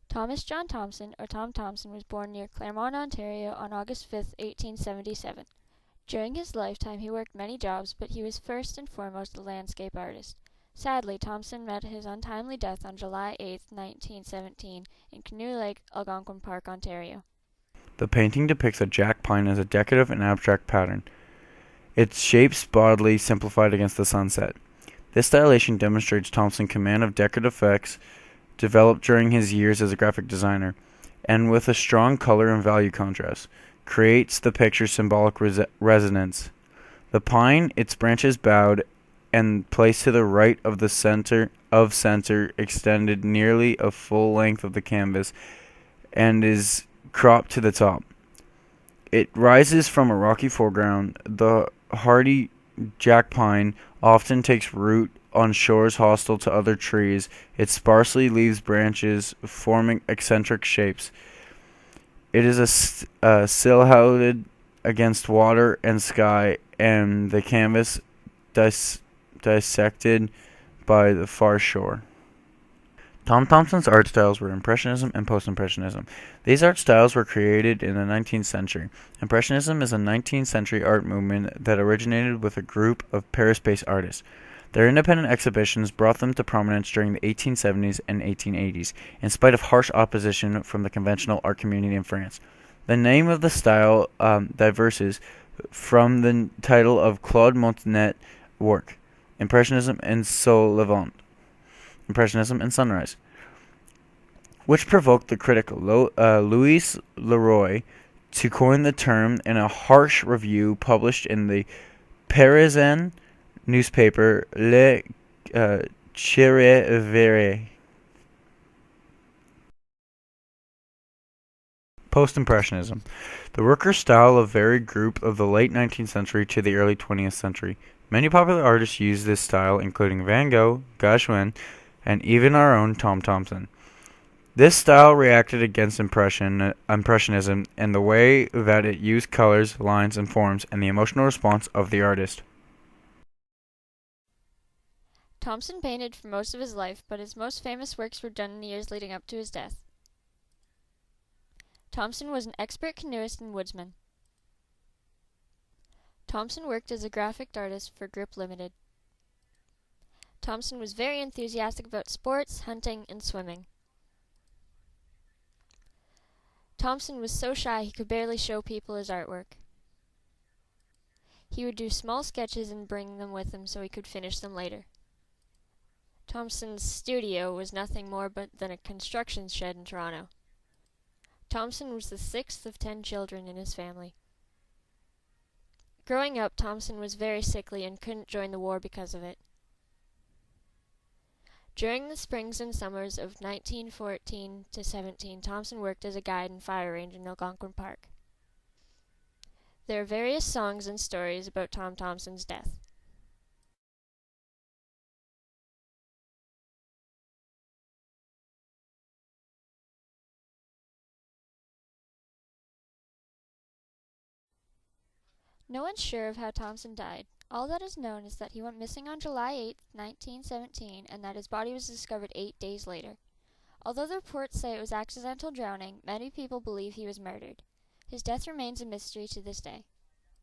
Thomas John Thomson, or Tom Thomson, was born near Claremont, Ontario on August 5, 1877. During his lifetime he worked many jobs, but he was first and foremost a landscape artist. Sadly, Thomson met his untimely death on July 8, 1917, in Canoe Lake, Algonquin Park, Ontario. The painting depicts a jack pine as a decorative and abstract pattern, its shapes broadly simplified against the sunset. This stylization demonstrates Thomson's command of decorative effects developed during his years as a graphic designer, and with a strong color and value contrast, creates the picture's symbolic resonance. The pine, its branches bowed and placed to the right of the center, extended nearly a full length of the canvas, and is cropped to the top. It rises from a rocky foreground. The hardy jack pine often takes root on shores hostile to other trees. Its sparsely leaves branches forming eccentric shapes. It is silhouetted against water and sky, and the canvas dissected by the far shore. Tom Thomson's art styles were Impressionism and Post-Impressionism. These art styles were created in the 19th century. Impressionism is a 19th century art movement that originated with a group of Paris-based artists. Their independent exhibitions brought them to prominence during the 1870s and 1880s, in spite of harsh opposition from the conventional art community in France. The name of the style diverges from the title of Claude Monet's work, Impressionism and Sol Levant. Impressionism and Sunrise, which provoked the critic Louis Leroy to coin the term in a harsh review published in the Parisien newspaper Le Chirivere. Post-Impressionism, the worker style of varied group of the late 19th century to the early 20th century. Many popular artists used this style, including Van Gogh, Gershwin, and even our own Tom Thomson. This style reacted against Impressionism in the way that it used colors, lines, and forms, and the emotional response of the artist. Thomson painted for most of his life, but his most famous works were done in the years leading up to his death. Thomson was an expert canoeist and woodsman. Thomson worked as a graphic artist for Grip Limited. Thomson was very enthusiastic about sports, hunting, and swimming. Thomson was so shy he could barely show people his artwork. He would do small sketches and bring them with him so he could finish them later. Thomson's studio was nothing more than a construction shed in Toronto. Thomson was the 6th of 10 children in his family. Growing up, Thomson was very sickly and couldn't join the war because of it. During the springs and summers of 1914 to 17, Thomson worked as a guide and fire ranger in Algonquin Park. There are various songs and stories about Tom Thomson's death. No one's sure of how Thomson died. All that is known is that he went missing on July 8, 1917, and that his body was discovered 8 days later. Although the reports say it was accidental drowning, many people believe he was murdered. His death remains a mystery to this day.